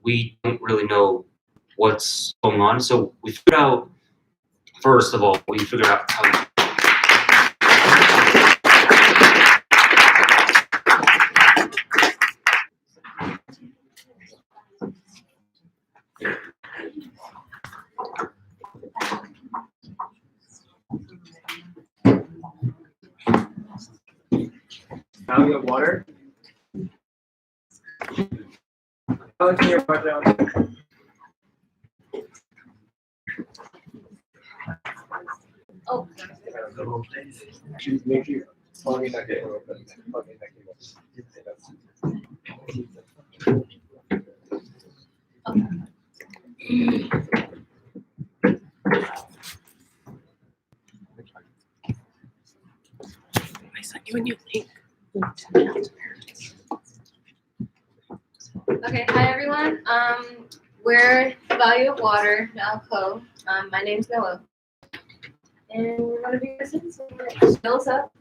we don't really know what's going on. So we figured out, first of all, we figured out how to value of water. How can you write down? Oh. I sent you a new link. Okay, hi everyone. We're the Value of Water, now Co. My name's Noah. And we're gonna be listening, so we're gonna skills up.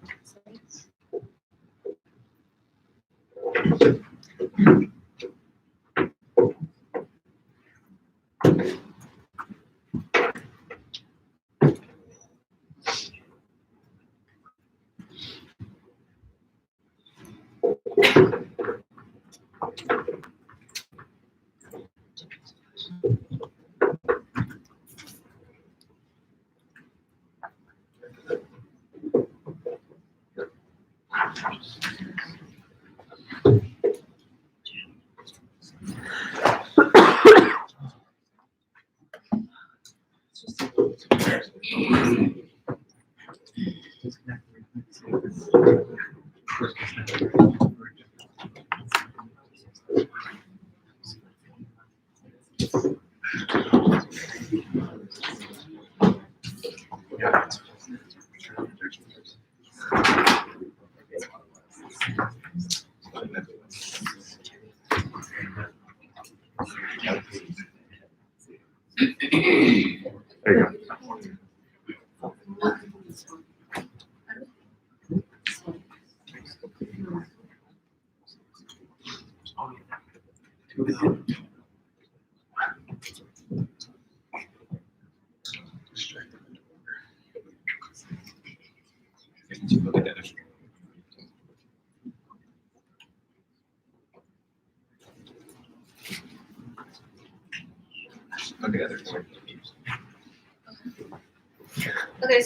Okay,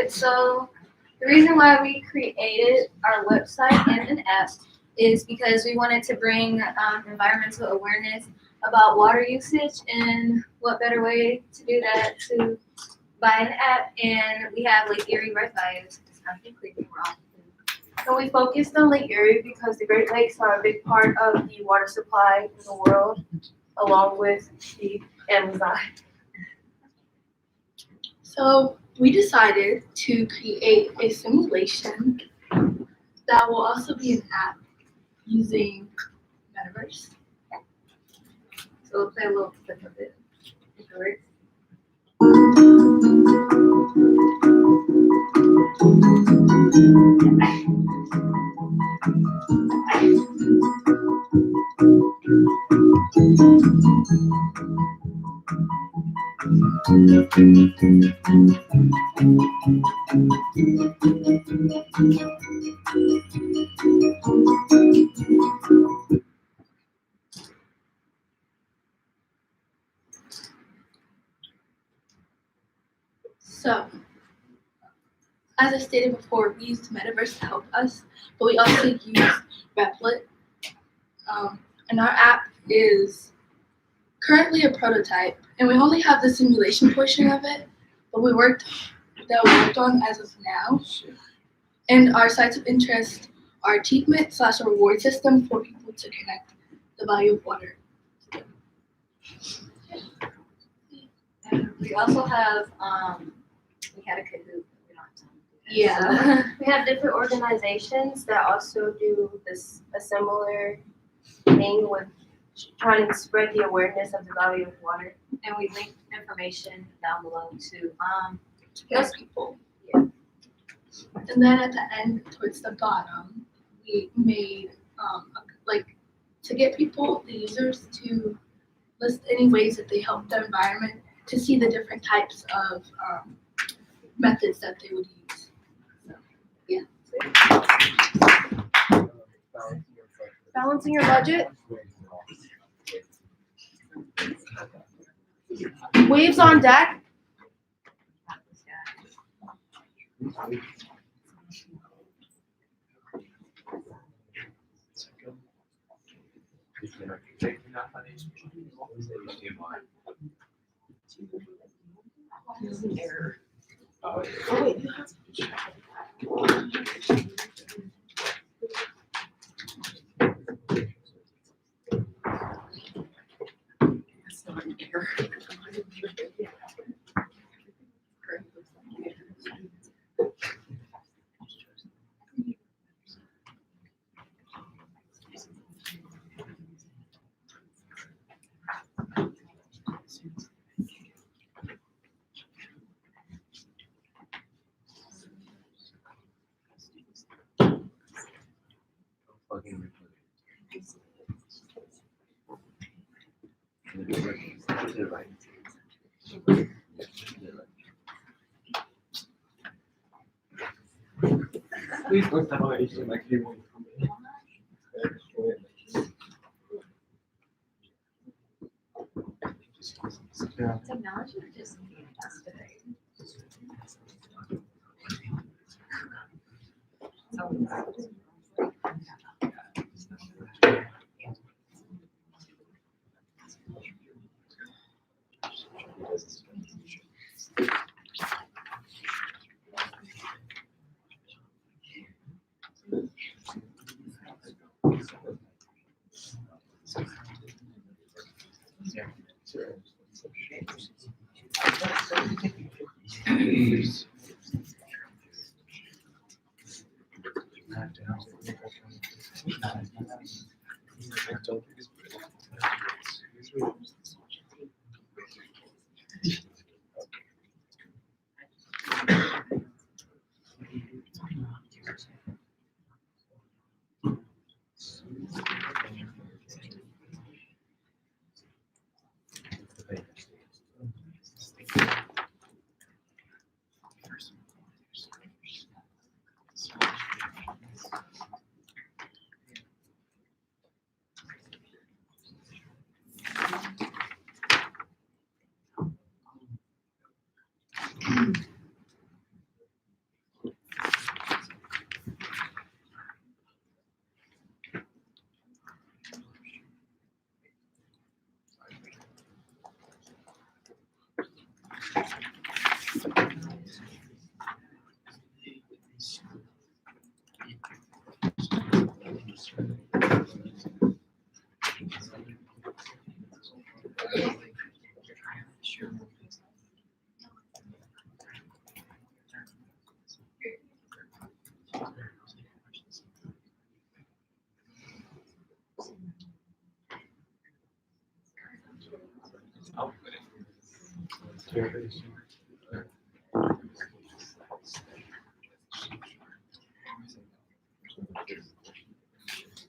so the reason why we created our website and an app is because we wanted to bring environmental awareness about water usage, and what better way to do that to buy an app, and we have Lake Erie right by us. It's not completely wrong. So we focused on Lake Erie because the Great Lakes are a big part of the water supply in the world, along with the Amazon. So we decided to create a simulation that will also be an app using Metaverse. So we'll play a little clip of it. If it works. So, as I stated before, we used Metaverse to help us, but we also use Replit. And our app is currently a prototype, and we only have the simulation portion of it, but we worked on as of now. And our sites of interest are achievement/reward system for people to connect the value of water. And we also have we had a Kahoot. We don't have time to do that. Yeah. We have different organizations that also do a similar thing with trying to spread the awareness of the value of water. And we link information down below to Those people. Yeah. And then at the end, towards the bottom, we made like to get people, the users, to list any ways that they help the environment to see the different types of methods that they would use. Balancing your budget. Waves on deck. Please don't step on my HDMI cable. Yeah. Technology or just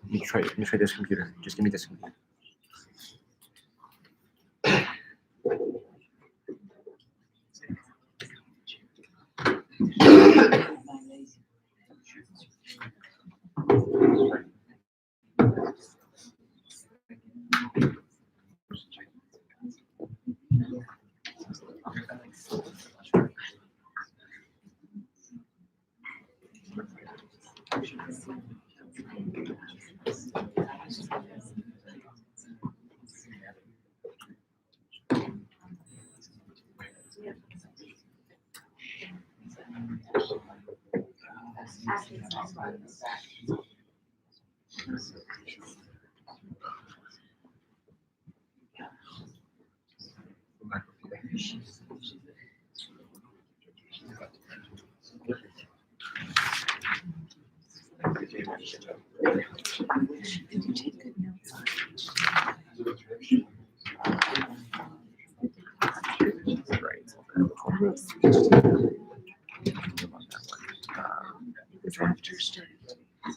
Let me try this computer. Just give me this computer. Which one?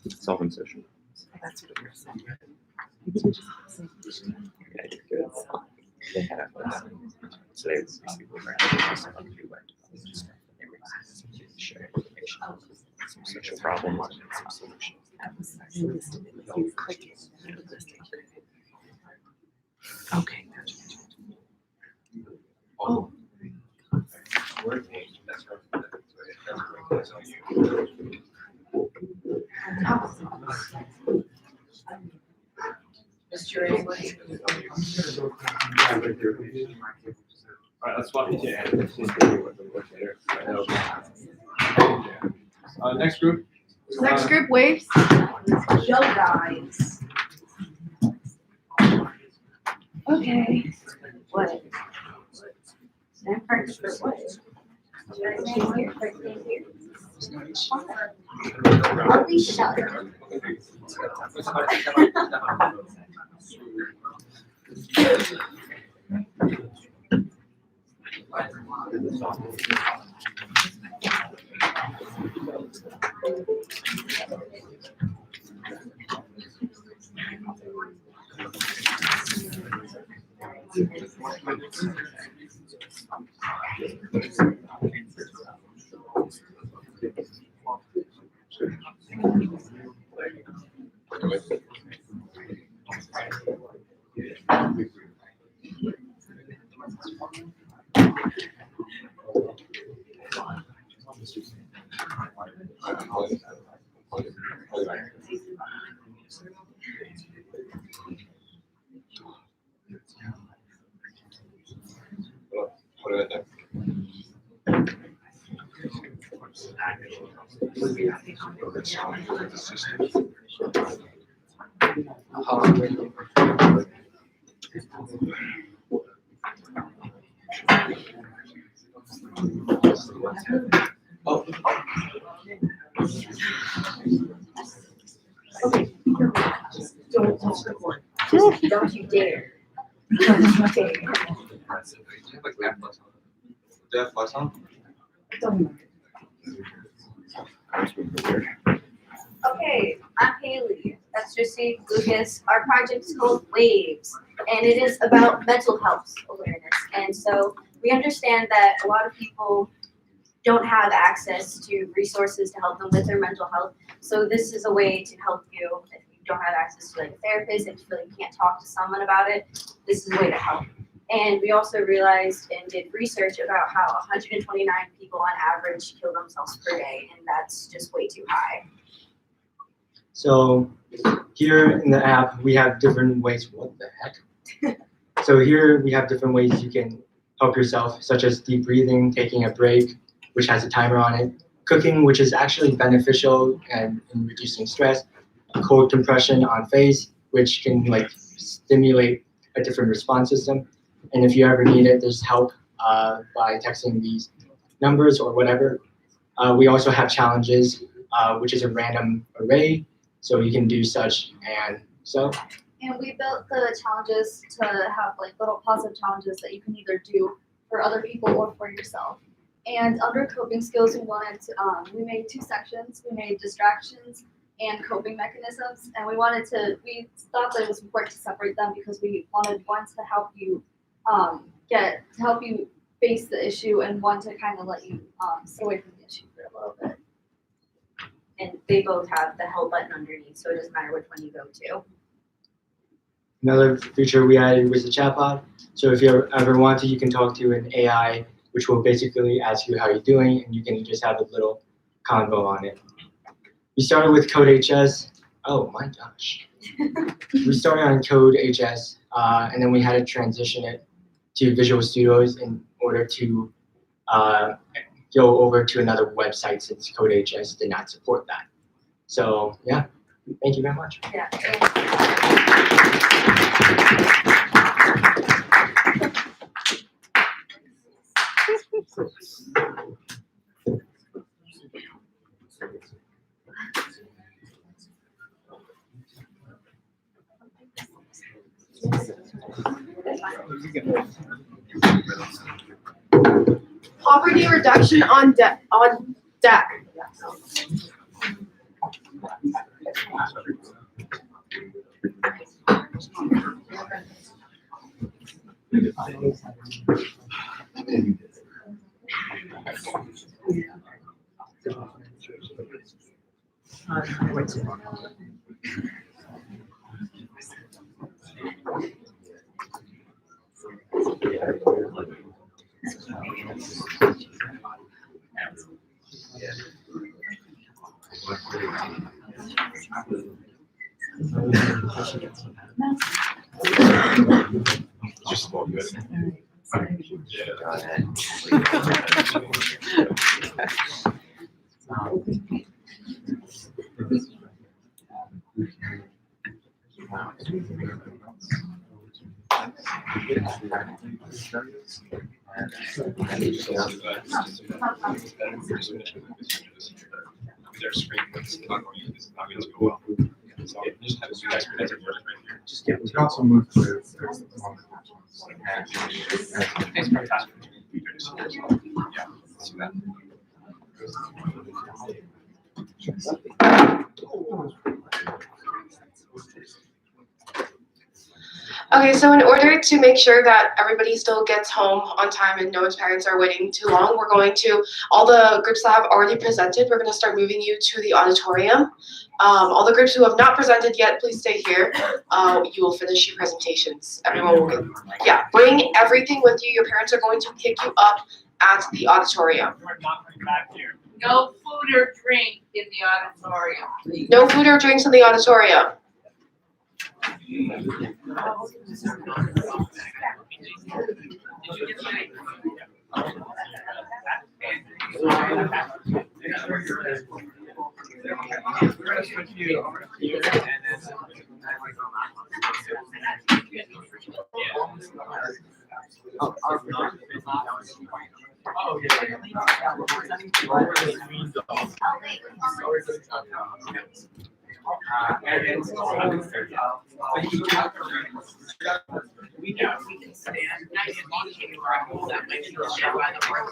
Solving session. That's what you're saying. Yeah, you're good. They had a so they basically were just on who went. They were share information, some social problem, and some solutions. Okay. Oh. Alright, let's swap each end. Let's see what the work later. Next group. Next group, waves. Yo guys. Okay. What? Then first for what? Are we shut? Don't touch the board. Don't you dare. Okay, I'm Haley. That's Jesse Lucas. Our project is called Waves, and it is about mental health awareness. And so we understand that a lot of people don't have access to resources to help them with their mental health. So this is a way to help you if you don't have access to like a therapist, if you feel like you can't talk to someone about it, this is a way to help. And we also realized and did research about how 129 people on average kill themselves per day, and that's just way too high. So here in the app, we have different ways. What the heck? So here we have different ways you can help yourself, such as deep breathing, taking a break, which has a timer on it, cooking, which is actually beneficial and in reducing stress, cold compression on face, which can like stimulate a different response system. And if you ever need it, there's help by texting these numbers or whatever. We also have challenges, which is a random array. So you can do such and so. And we built the challenges to have like little positive challenges that you can either do for other people or for yourself. And under coping skills, we made two sections. We made distractions and coping mechanisms. And we thought that it was important to separate them because we wanted one to help you face the issue and one to kind of let you stay away from the issue for a little bit. And they both have the help button underneath, so it doesn't matter which one you go to. Another feature we added was the chatbot. So if you ever want to, you can talk to an AI, which will basically ask you how you're doing, and you can just have a little convo on it. We started with CodeHS. Oh my gosh. We started on CodeHS, and then we had to transition it to Visual Studios in order to go over to another website since CodeHS did not support that. So yeah, thank you very much. Yeah. Poverty reduction on deck. Just all good. Go ahead. Their screen that's not going to, it's not going to go well. So just have you guys present right here. Just We can also move to. Thanks for your time. Yeah, see that. Okay, so in order to make sure that everybody still gets home on time and no one's parents are waiting too long, we're going to, all the groups that have already presented, we're going to start moving you to the auditorium. All the groups who have not presented yet, please stay here. You will finish your presentations. Everyone will get, yeah, bring everything with you. Your parents are going to pick you up at the auditorium. We're not coming back here. No food or drink in the auditorium. No food or drinks in the auditorium. We can stand. As long as you are hold that might be shared by the board.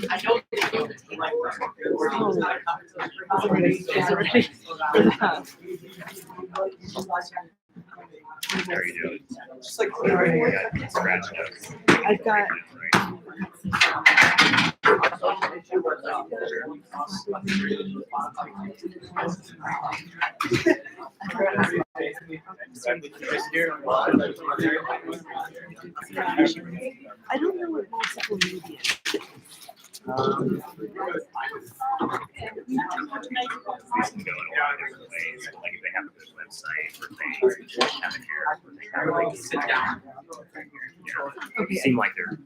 I don't How are you doing? Just like Yeah, scratch notes. I've got. I don't know what multiple media is. We can go in a lot of different ways. Like if they have a good website or they have a care, sit down. Okay. Seem like they're.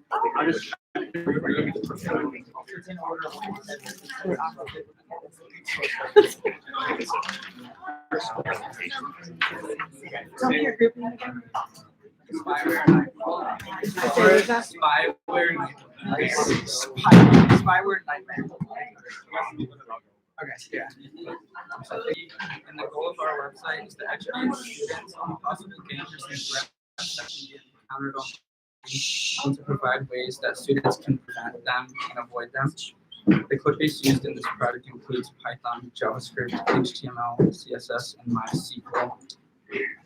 Tell me your group name again. Spyware nightmare. Okay, yeah. And the goal of our website is to educate students on possible dangers and threats that can be encountered on and to provide ways that students can prevent them and avoid them. The code base used in this project includes Python, JavaScript, HTML, CSS, and MySQL.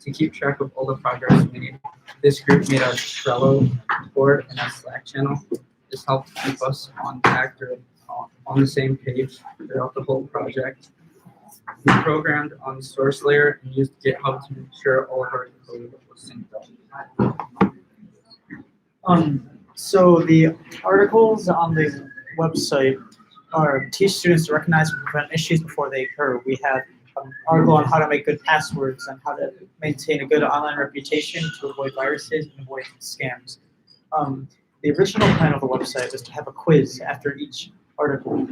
To keep track of all the progress made, this group made a Trello board and a Slack channel. This helped keep us on track or on the same page throughout the whole project. We programmed on the source layer and used GitHub to ensure all of our code was synced up. So the articles on the website are teach students to recognize and prevent issues before they occur. We have an article on how to make good passwords and how to maintain a good online reputation to avoid viruses and avoid scams. The original plan of the website was to have a quiz after each article,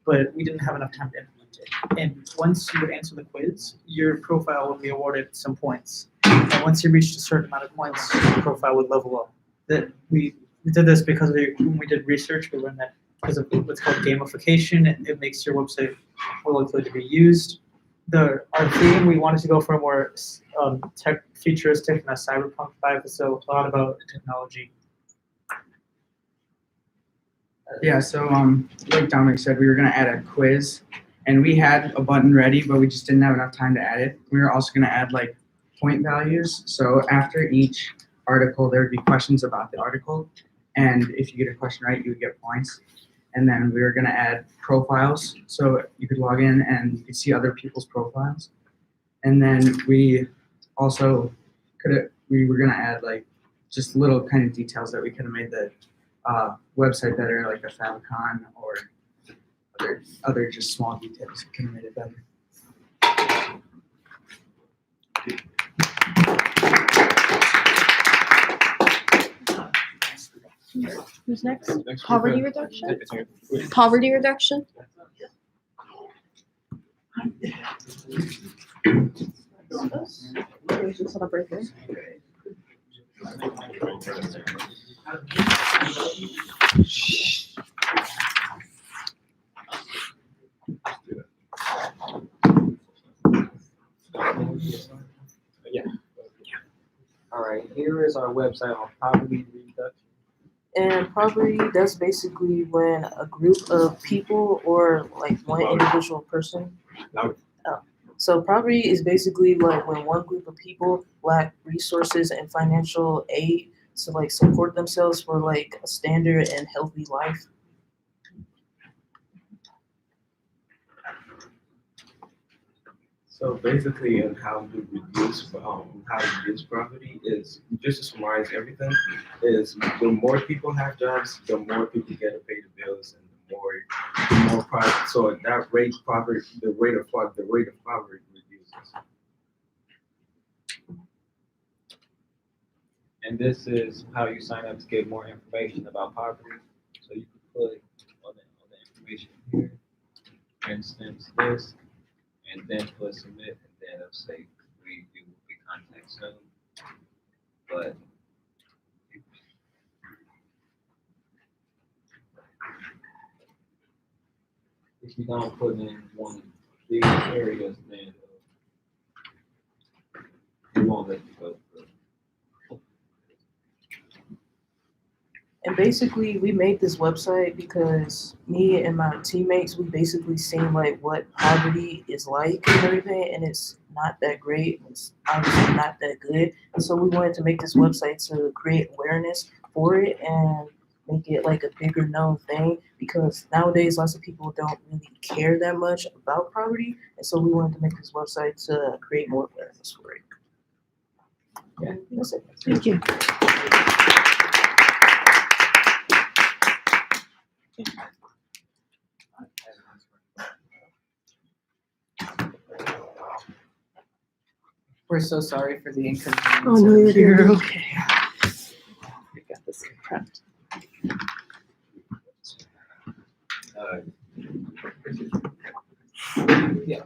but we didn't have enough time to implement it. And once you would answer the quiz, your profile would be awarded some points. And once you reached a certain amount of points, your profile would level up. That we did this because when we did research, we learned that because of what's called gamification. It makes your website more likely to be used. Our theme, we wanted to go for a more tech futuristic and a cyberpunk vibe, so a lot about technology. Yeah, so like Dominic said, we were gonna add a quiz, and we had a button ready, but we just didn't have enough time to add it. We were also gonna add like point values. So after each article, there would be questions about the article, and if you get a question right, you would get points. And then we were gonna add profiles, so you could log in and you could see other people's profiles. And then we also we were gonna add like just little kind of details that we could have made the website better, like a favicon or other just small details that could have made it better. Who's next? Next, Poverty we've reduction? got- Poverty reduction? Okay, just set up right there. Yeah. All right, here is our website on poverty reduction. And poverty, that's basically when a group of people or like one individual person. So poverty is basically like when one group of people lack resources and financial aid to like support themselves for like a standard and healthy life. So basically, and how to reduce poverty is, just to summarize everything, is the more people have jobs, the more people get to pay the bills, and the more profit. So that rate the rate of poverty reduces. And this is how you sign up to get more information about poverty. So you can click on the information here. For instance, this, and then click submit, and then it'll say you will be contacted soon. But if you don't put in one of these areas, then it won't let you go through. And basically, we made this website because me and my teammates, we basically seen like what poverty is like and everything, and it's not that great. It's obviously not that good. And so we wanted to make this website to create awareness for it and make it like a bigger known thing, because nowadays lots of people don't really care that much about poverty. And so we wanted to make this website to create more awareness for it. Yeah, that's it. Thank you. We're so sorry for the inconvenience. Oh, no, of you're here. okay. We got this prepped. Yeah.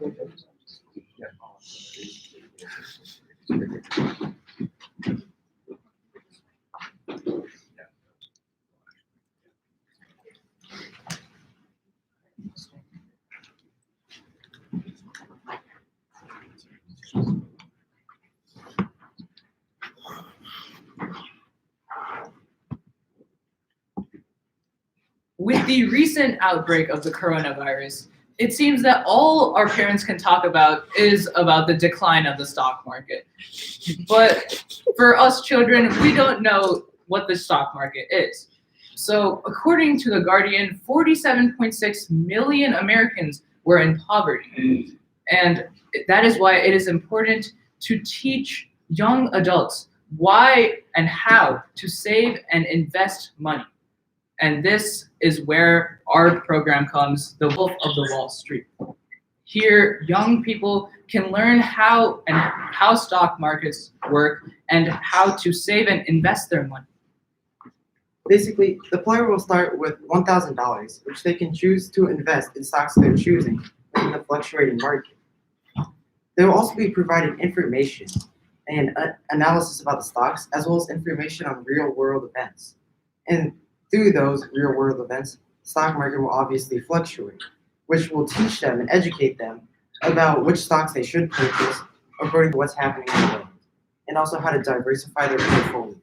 With the recent outbreak of the coronavirus, it seems that all our parents can talk about is about the decline of the stock market. But for us children, we don't know what the stock market is. So according to The Guardian, 47.6 million Americans were in poverty. And that is why it is important to teach young adults why and how to save and invest money. And this is where our program comes, The Wolf of the Wall Street. Here, young people can learn how stock markets work and how to save and invest their money. Basically, the player will start with $1,000, which they can choose to invest in stocks they're choosing in the fluctuating market. They will also be provided information and analysis about the stocks, as well as information on real-world events. And through those real-world events, stock market will obviously fluctuate, which will teach them and educate them about which stocks they should purchase according to what's happening in the world, and also how to diversify their portfolio.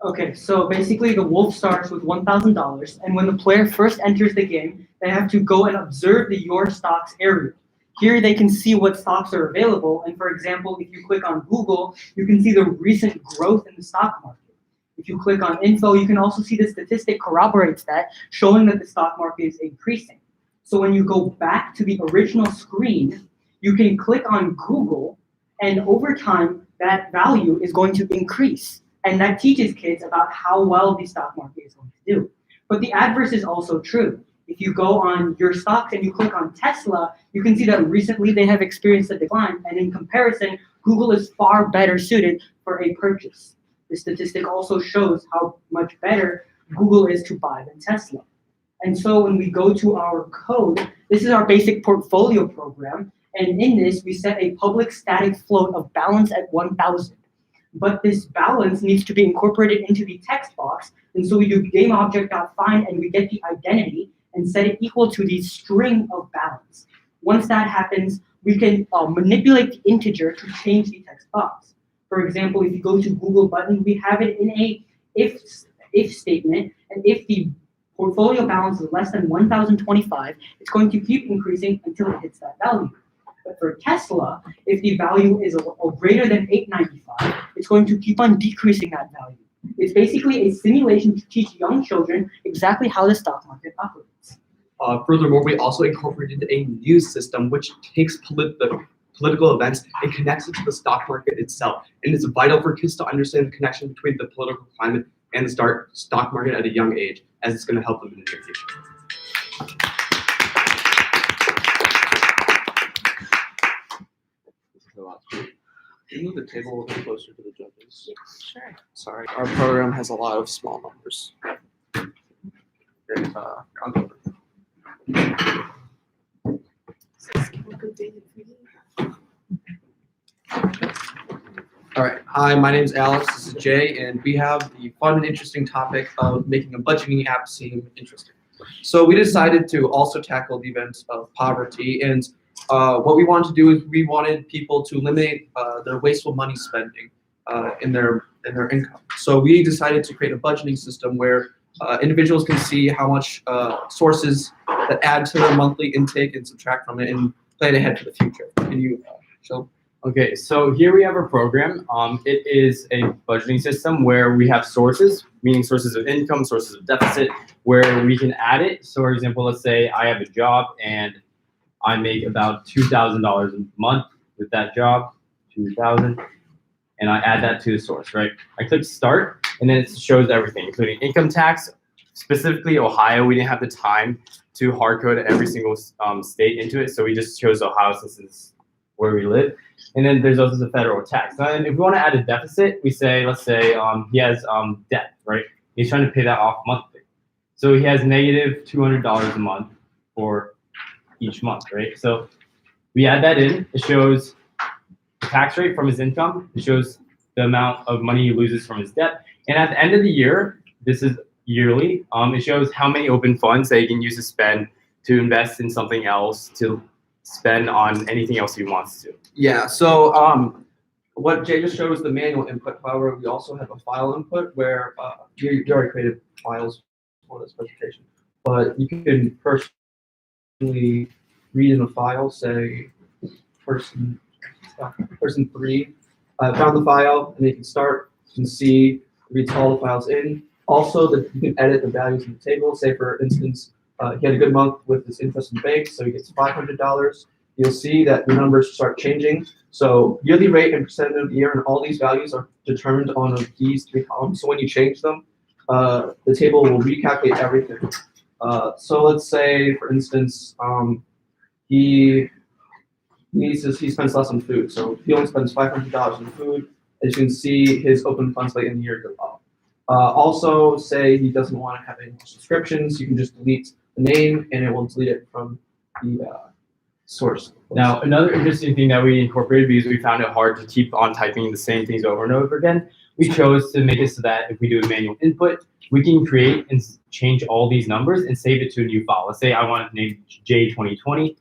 Okay, so basically the wolf starts with $1,000, and when the player first enters the game, they have to go and observe the Your Stocks area. Here they can see what stocks are available, and for example, if you click on Google, you can see the recent growth in the stock market. If you click on info, you can also see the statistic corroborates that, showing that the stock market is increasing. So when you go back to the original screen, you can click on Google, and over time, that value is going to increase. And that teaches kids about how well the stock market is going to do. But the adverse is also true. If you go on Your Stocks and you click on Tesla, you can see that recently they have experienced a decline. And in comparison, Google is far better suited for a purchase. The statistic also shows how much better Google is to buy than Tesla. And so when we go to our code, this is our basic portfolio program. And in this, we set a public static float of balance at 1,000. But this balance needs to be incorporated into the text box. And so we do gameObject.find and we get the identity and set it equal to the string of balance. Once that happens, we can manipulate the integer to change the text box. For example, if you go to Google button, we have it in a if statement. And if the portfolio balance is less than 1,025, it's going to keep increasing until it hits that value. But for Tesla, if the value is greater than 895, it's going to keep on decreasing that value. It's basically a simulation to teach young children exactly how the stock market operates. Furthermore, we also incorporated a news system which takes the political events and connects it to the stock market itself. And it's vital for kids to understand the connection between the political climate and the stock market at a young age, as it's going to help them in the near future. Can you move the table a little closer to the judges? Sure. Sorry, our program has a lot of small numbers. Great, on over. All right. Hi, my name is Alex. This is Jay, and we have the fun and interesting topic of making a budgeting app seem interesting. So we decided to also tackle the events of poverty, and what we wanted to do is we wanted people to eliminate their wasteful money spending in their income. So we decided to create a budgeting system where individuals can see how much sources that add to their monthly intake and subtract from it and plan ahead for the future. Can you show? Okay, so here we have our program. It is a budgeting system where we have sources, meaning sources of income, sources of deficit, where we can add it. So for example, let's say I have a job and I make about $2,000 a month with that job, 2,000, and I add that to the source, right? I click start, and then it shows everything, including income tax. Specifically Ohio, we didn't have the time to hard code every single state into it, so we just chose Ohio since it's where we live. And then there's also the federal tax. And if we want to add a deficit, we say, let's say he has debt, right? He's trying to pay that off monthly. So he has negative $200 a month for each month, right? So we add that in. It shows the tax rate from his income. It shows the amount of money he loses from his debt. And at the end of the year, this is yearly, it shows how many open funds that he can use to spend to invest in something else, to spend on anything else he wants to. Yeah, so what Jay just showed was the manual input. However, we also have a file input where you already created files for this presentation. But you can personally read in a file, say person 3, found the file, and you can start and see, reads all the files in. Also, you can edit the values in the table. Say, for instance, he had a good month with his interest in banks, so he gets $500. You'll see that the numbers start changing. So yearly rate and percent of the year, and all these values are determined on these 3 columns. So when you change them, the table will recalculate everything. So let's say, for instance, he spends less on food. So he only spends $500 on food. As you can see, his open funds late in the year go up. Also, say he doesn't want to have any more subscriptions, you can just delete the name and it will delete it from the source. Now, another interesting thing that we incorporated, because we found it hard to keep on typing the same things over and over again, we chose to make it so that if we do a manual input, we can create and change all these numbers and save it to a new file. Let's say I want to name J2020,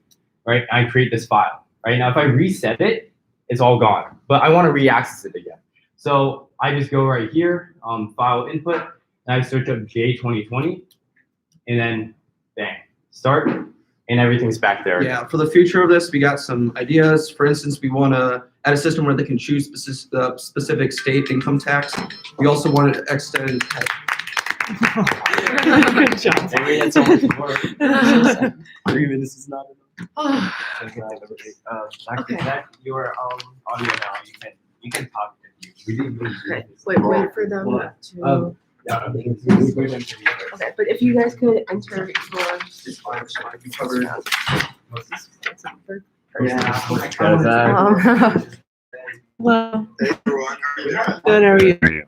right? I create this file, right? Now, if I reset it, it's all gone, but I want to re-access it again. So I just go right here, file input, and I search up J2020, and then bang, start, and everything's back there. Yeah, for the future of this, we got some ideas. For instance, we want to add a system where they can choose specific state income tax. We also want to extend. Good job. Maybe that's so much work. 3 minutes is not enough. Okay. Your audio now. You can talk. We didn't really do Okay, this. wait for them to. Yeah, Okay, but if you guys could enter your. Yeah. Hello. Good, how are you?